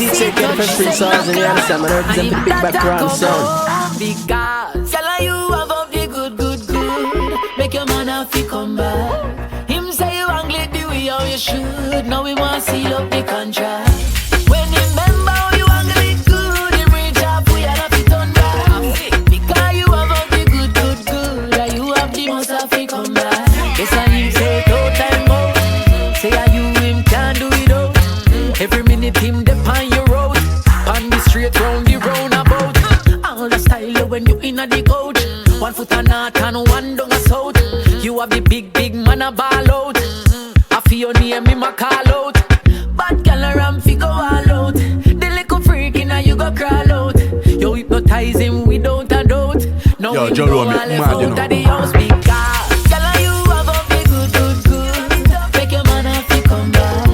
easy take it from free songs and you understand, man. Represent for the big background sound. Because tell you have up the good. Make your man have to come back. Him say you angle the way how you should. Now we want to seal up the contract. When you remember how you angle it good, him reach up, we have to turn back. Because you have up the good. And you have the most have to come back. Yes, and him say no time out. Say are you him can't do it out. Every minute him dep on your road. On the straight round the roundabout. All the style when you inna the coach. 1 foot a north and 1 down a south. You have the big man a ball out. I feel your name him a call out. Bad gal around fi go all out. The little freak inna you go crawl out. You hypnotize him without a doubt. Now Yo, him JahRome, go all left out of the house because gal you have a big good. Make your man have to come back.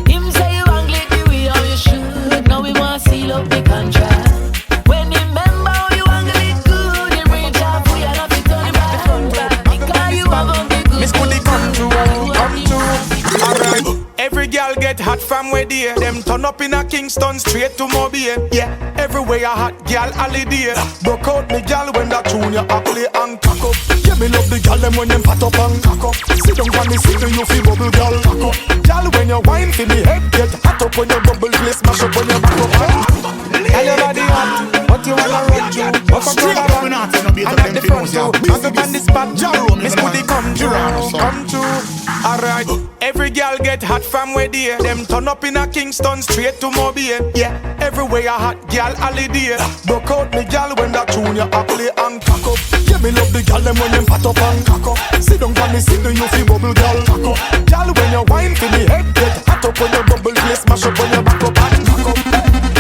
Him say you angle the way how you should. Now we want seal up the contract. When you remember how you angle it good, you reach out we are not to turn back. Because you have a big good. Miss Goody come through. Alright. Every girl get hot from where they them turn up in a Kingston straight to Mobile. Yeah, everywhere a hot girl holiday. Broke out me girl when that tune you a play and cock up. Yeah, me love the girl them when them fat up and cock up. Sit down for me, sit down you feel bubble girl cock up. Girl when you wine for me head get hot up when you bubble place smash up when you back up. Tell your body hot, what you wanna run to? Up and come around, and at the front too. Up on the spot, JahRome, Miss Goody come through. Alright, every girl get hot from where they them turn up in a Kingston straight to Mobile. Yeah, everywhere a hot girl holiday. Broke out me girl when that tune you a play and cock up. Yeah, me love the girl them when them fat up and cock up. Sit down for me, sit down you feel bubble girl cock up. Girl when you wine for me head get hot up when you bubble place smash up when you back up and cock up.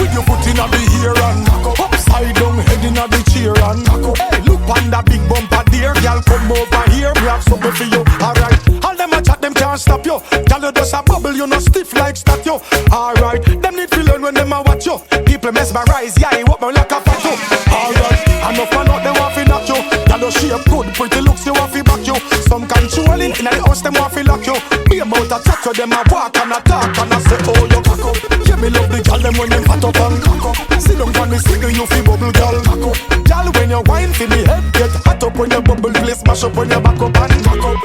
With your foot inna the ear and cock up. Upside down head inna the chair and cock up. Hey, look on that big bumper there, girl come over here, me have something for you. Alright, all them a chat them can't stop you. Girl you just a bubble, you no stiff like statue. Alright, them need to learn when them a watch you. People mesmerize, yeah, he walk me like a fat you. Alright, enough man out they want fi knock you. Girl you shape good, pretty looks you want fi back you. Some controlling inna the house them want fi lock you. Be about a chat to them a walk and a talk and a say oh you cock up. Yeah, me love the girl them when them fat up and cock up. Sit down for me, sit down you fi bubble girl cock up. Girl when you wine fi me head get hot up when you bubble place smash up when you back up and cock up.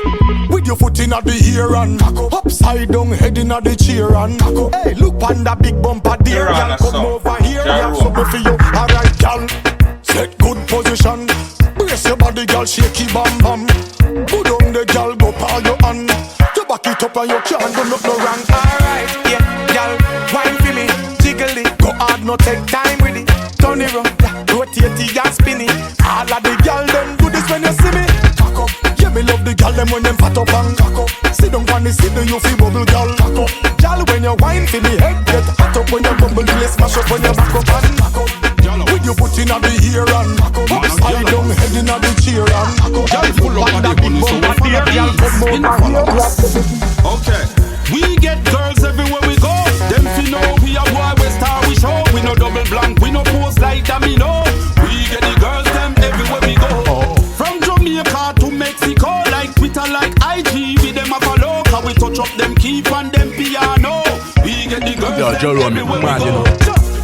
With your foot inna the ear and cock up. Upside down head inna the chair and cock up. Hey, look on that big bumper there, girl come over here, we have something for you. Alright, girl, set good position. Brace your body, girl, shaky bam bam. Put down the girl, go pal your hand. You back it up and you can't do no wrong. Alright, yeah, girl, wine for me, jiggle it. Go hard, no take time with it. Turn it round, rotate it and spin it. All of the girl them do this when you see me. Cock up, yeah, me love the girl them when them fat up and cock up. Sit down on the sit down you feel bubble girl cock up. Girl when you wine for me head get hot up when you bubble place smash up when you back up and cock up. With your foot inna the ear and cock up. Upside down head inna the chair and cock up. Girl full up on the big bumper there, girl come over here. Okay, we get girls everywhere we go. Them fi know we a boy we star we show. We no double blank, we no pose like domino. We get the girls them everywhere we go. From Jamaica to Mexico, like Twitter, like IG, we them a follow. Cause we touch up them keep and them piano. We get the girls them everywhere we go.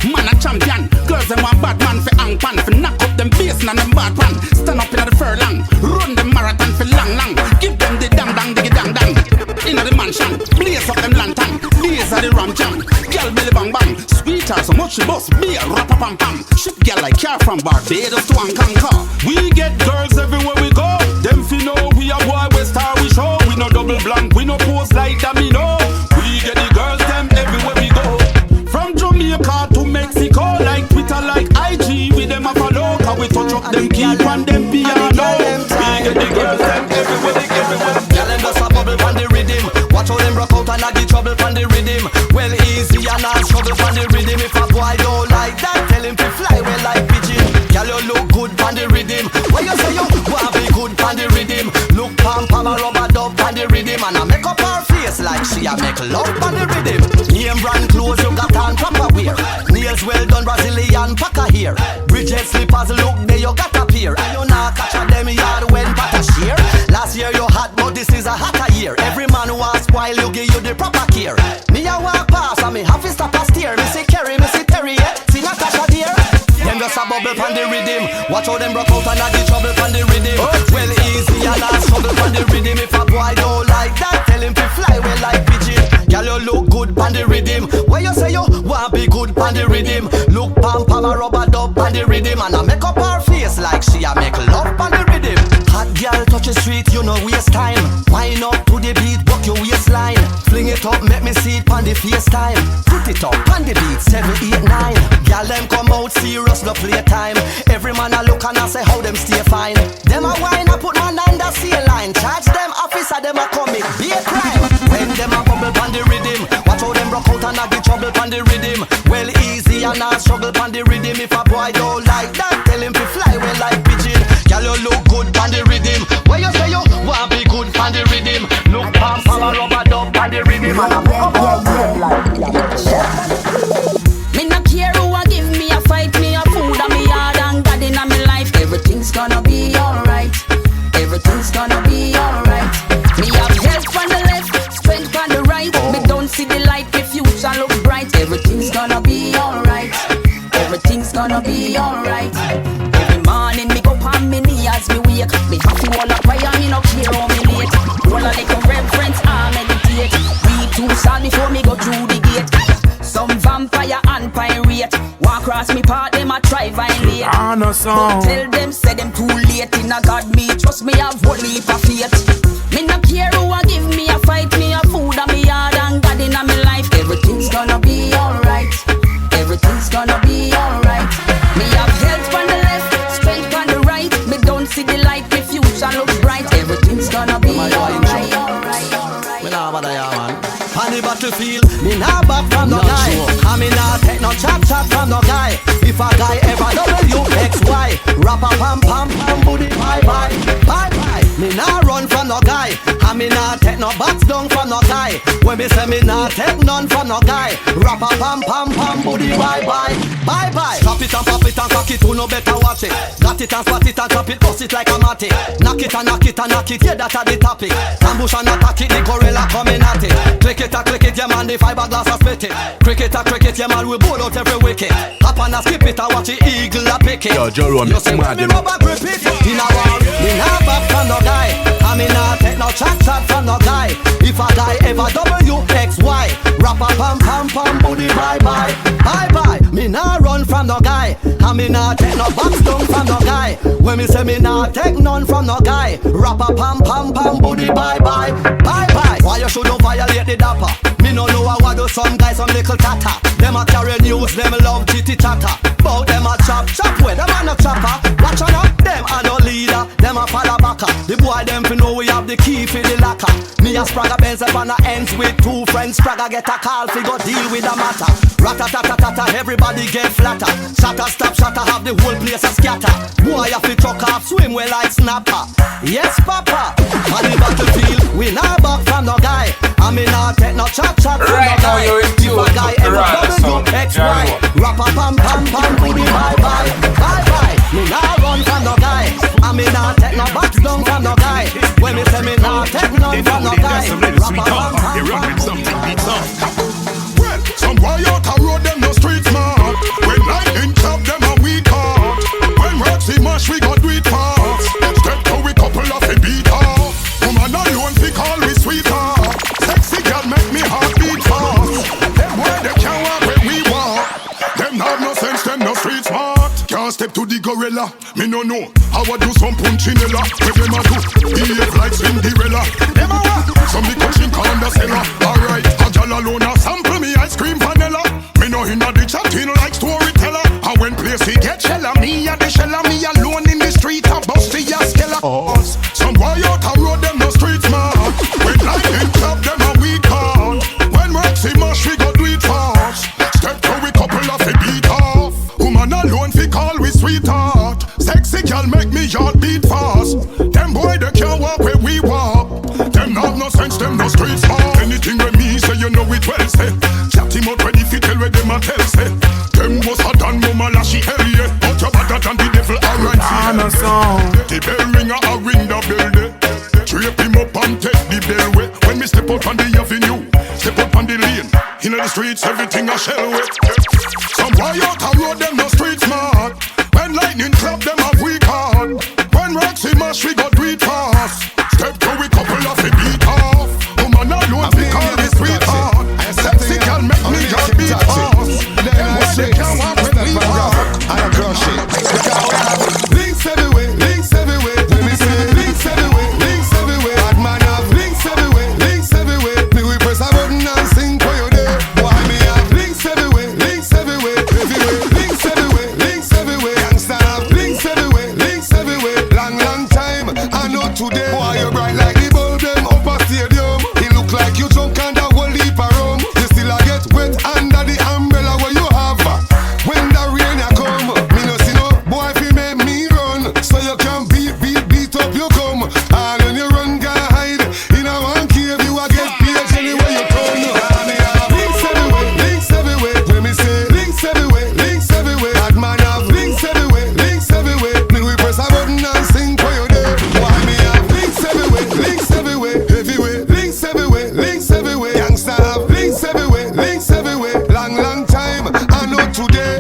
Man a champion, girls them want bad man for hang pan. For knock up them bass and them bad pan. Stand up in the furlong, run them marathon for long. Give them the dang dang diggy dang dang. Inna the mansion, blaze up them lantern. These are the ram jam, girl belly bang bang. Sweetheart so much she bust, beer rap pam pam. Shit girl like car from Barbados to Anganka. We get girls everywhere we go. Them fi know we a boy we star we show. We no double blank, we no pose like domino. We get the girls them everywhere we go. From Jamaica to Mexico, like Twitter, like IG, we them a follow. Cause we touch up them keep and them piano. We get the girls them everywhere. Girl them just a bubble from the rhythm. Watch how them rock out and I get trouble from the rhythm. Well easy and not struggle from the rhythm. If a boy don't like that, tell him to fly well like pigeon. Girl you look good from the rhythm. When you say you want be good from the rhythm, look pam pam a rubber dub from the rhythm. And I make up her face like she a make love from the rhythm. Name brand clothes you got on proper wear. Nails well done Brazilian packer here. Bridget slippers look there you got a pair. And you not catch a them yard when patter shear. Last year you had but this is a hotter year. Every man who wants spoil you give you the proper care. Me a walk past and me have to stop a steer. Me say carry me sit Watch how them broke out and I get trouble from the rhythm. Well easy and I struggle from the rhythm. If a boy don't like that, tell him to fly well like pigeon. Girl, you look good on the rhythm. Where you say you want be good on the rhythm? Look pam pam a rubber dub on the rhythm. And I make up her face like she a make love on the rhythm. Hot girl touch the street, you no waste time. Wind up to the beat, walk your waistline. Fling it up, make me see it on the FaceTime. Put it up on the beat, 7, 8, 9. Girl them come out serious, no playtime. Every man a look and I say how them stay fine. Them a wine, I put man under sea line. Charge them officer, them a commit, be a crime. When them a bubble on the rhythm, watch how them rock out and I get trouble on the rhythm. Well easy and I struggle on the rhythm. If a boy don't like that, tell him to fly well like pigeon. Girl you look good on the rhythm. Where you say you want be good on the rhythm? Look pam pam a rubber dub on the rhythm. And I'm me not care who a give me a fight, me a food and me hard and God in my life. Everything's gonna be alright. Everything's gonna be alright. Me have health on the left, strength on the right. Me don't see the light, the future look bright. Everything's gonna be alright. Everything's gonna be alright. Every morning me go on me knee as me wake. Me have to hold up prayer, me no care how me late. Roll a little reverence, I meditate. Read 2 psalms before me go through the gate. Some vampire and pirate walk across me path, them a try violate. But tell them, say them too late. In a God me, trust me, have one leap of faith. Me no care who a give me a fight, me a food and me hard and God in my life. Everything's gonna be alright. Everything's gonna be alright. Me have health on the left, strength on the right. Me don't see the light, the future looks bright. Everything's gonna be alright. Me nah bother ya man. On the battlefield, me nah back from no guy. I me nah take no chat from no guy. If a guy ever WXY, rap a pam pam pam booty bye bye bye bye. Me nah run from no guy. I me nah take no box down from no guy. When me say me nah take none from no guy, rap a pam pam pam booty bye bye bye bye. Drop it and pop it and cock it, who no better watch it. Got it and spot it and chop it, bust it like a matty. Knock it and knock it and knock it, yeah that's the topic. Ambush and attack it, the gorilla coming at it. Click it, yeah man, the fiberglass a split it. Cricket, yeah man, we bowl out every wicket. Hop and a skip it, I watch the eagle a pick it. Yo, JahRome, you say when me rubber grip it. In a war, me nah back from no guy. I me nah take no chat from no guy. If a guy ever WXY, rap a pam pam pam booty bye bye bye bye. Me nah run from no guy. I me nah take no box down from no guy. When me say me nah take none from no guy, rap a pam pam pam booty bye bye bye bye. Why you shouldn't violate the dapper? Me no know what do some guys, some little tatter. Them a carry news, them love chitty chatter. Bout them a chop where them a no chopper. Watch on up, them a no leader, them a father backer. The boy them fi know we have the key for the locker. Me a Spragga Benz up on a ends with 2 friends. Spragga get a call fi go deal with the matter. Rat-a-tat-a-tat-a, everybody get flatter. Shatter stop, shatter have the whole place a scatter. Boy a fi truck off, swim well like snapper. Yes papa, on the battlefield we not back from no guy. I me not take no chat from right no guy. If a guy ever WXY, rap a pam pam pam booty bye bye bye bye. Me not run from no guy. I me not take no box down from no guy. When me say me not take none from no guy, rap a pam pam pam. Well, some boy out a road them no street smart. When lightning chop them a weak heart. When Roxy mash we got do it fast. Step to we couple of a beat off. Woman alone fi call we sweetheart. Sexy girl make me heart beat fast. Them boy they can't walk where we walk. Them have no sense, them no street smart. Can't step to the gorilla. Me no know how I do some punchinella. Where them a do behave like Cinderella. Them a what? Some the coaching call the seller. Alright, a gal alone a sample me ice cream vanilla. Me no inna the chatting like storyteller. And when place he get shella, me a the shella. Me alone in the street a bust the skella. Some boy out a road them no street smart. When lightning chop them a weak heart. When Roxy mash we go do it fast. Step to we couple of a beat off. Woman alone fi call we sweetheart. Sexy girl make me heart beat fast. Them boy they can't walk where we walk. Them have no sense, them no street smart. Anything with me say you know it well say. Chat him out ready fi tell where them a tell say. Them was a done mama la she hell yeah. But you better than the devil alright see. The bell ringer a ring the bell day. Drape him up and take the bell way. When me step out on the avenue, step out on the lane. In the streets everything a shell way. Some boy out a road them no street smart. When lightning clap them a look like you drunk and a whole heap of rum. You still a get wet under the umbrella where you have. When the rain a come, me no see no boy fi make me run. So you can beat up you come. And when you run go hide in a one cave, you a get paid anywhere you come. Links everywhere. When me say links everywhere. Bad man have links everywhere. Me we press a button and sing for you there. Why me have links everywhere. Everywhere. Links everywhere. Youngster have links everywhere. Long time, I know today.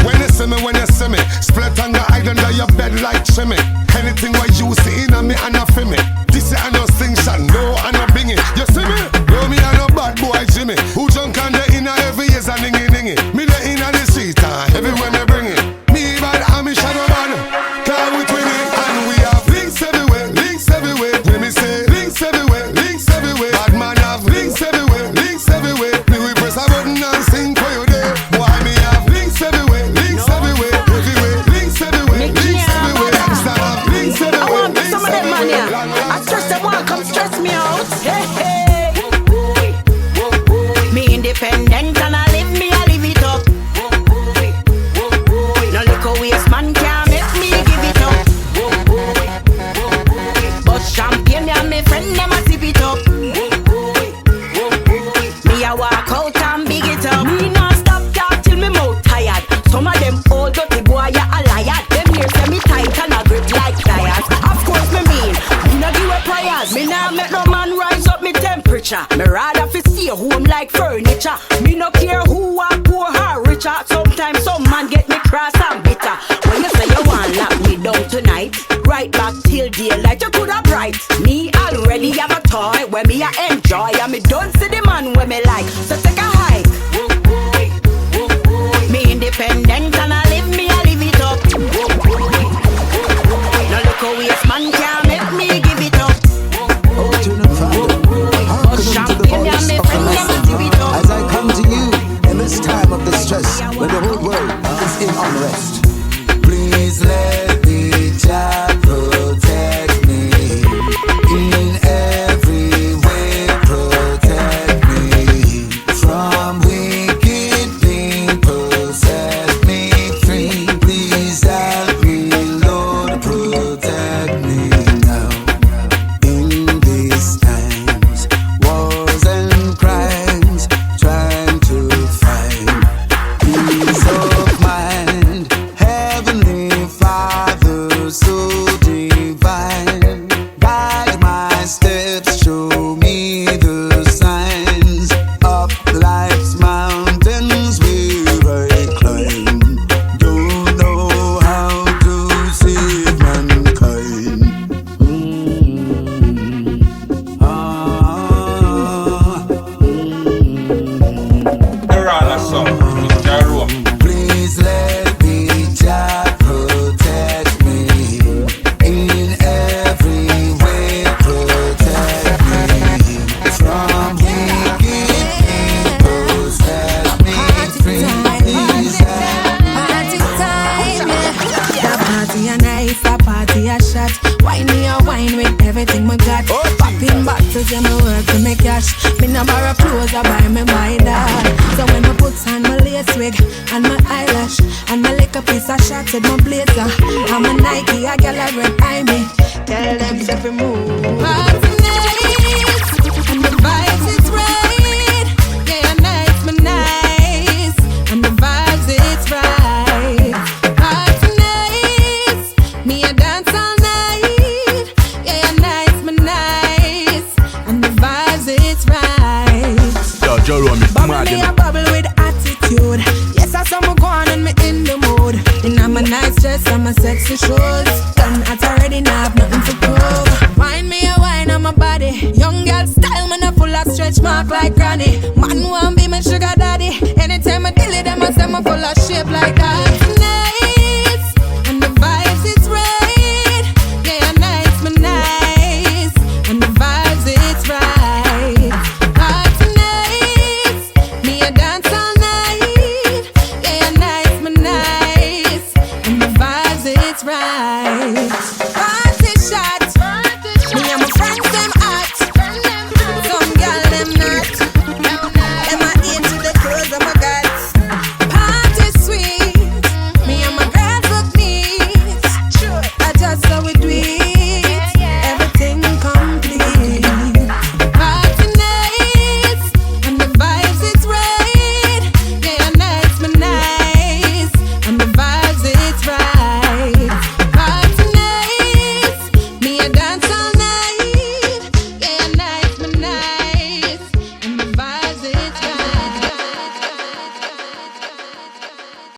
When you see me, split on the hide under your bed like chimney. Anything what you see in me and a feel me. This I no sing shot, no I no bing it. You see me? No me I no bad boy Jimmy. Who drunk on the inner every year's a ningy. Me the inner the street everywhere me bring it. Me bad and me shadow man. Cause we twin it and we have links everywhere. When me say links everywhere. Bad man have links everywhere. Me we press a button and sing for you there. Why me have links everywhere. Everywhere. Links everywhere. Youngster have links everywhere. I want some of them man here. I stress them one come stress me out. Hey. Me independent and I live it up. No liquor waste man can't make me give it up. But champagne and me friend them a sip it up. Me a walk out and big it up. Me not stop talk till me mouth tired. Some of them old dirty boy a liar. Them here say me tight and a grip like tires. Of course me mean, me no give a prayers. Me nah make no man rise up me temperature. Me rather fi stay home like furniture. Me no care who are poor or richer. Sometimes some man get me cross and bitter. When you say you want lock me down tonight, right back till daylight you coulda bright. Me already have a toy where me a enjoy, and me don't see the man where me like. So take a hike. Me independent and I live it up. No look a waste man can't make me give it up. But champagne and me friend never give it up. As I come to you in this time of distress, when the whole world is in unrest, please let me Jah protect me in every way. Protect me from wicked people, set me free. Please help me, Lord, protect me now. In these times, wars and crimes, trying to find peace of mind. Heavenly Father, so divine, guide my steps, show me the signs of life's mountains where I climb. Don't know how to save mankind. Please let me Jah protect me in every way. Protect me from wicked people, set me free. Please Party time, the party a nice, a party a shot. Wine me a wine with everything we got. Popping bottles in my work to make cash. Me no borrow clothes, I buy me my dad. So when I put on my lace wig and my eyelash and my lick a piece of shot with my blazer, I'm a Nike, a gyal a red eye me. Tell them to fi move. Party nights and the vibes it's right. Yeah, nights me nice and the vibes it's right. Party nights, me a dance all night. Yeah, nights me nice and the vibes it's right. JahRome, Bubble me a bubble with attitude. Yes, I saw me go on and me in the mood. And I'm a nice dress and my sexy shoes. Done at already, now have nothing to prove. Wine me a wine on my body. Young girl style, man a full of stretch mark like granny. Man want be my sugar daddy. Anytime I deal it, them I say me full of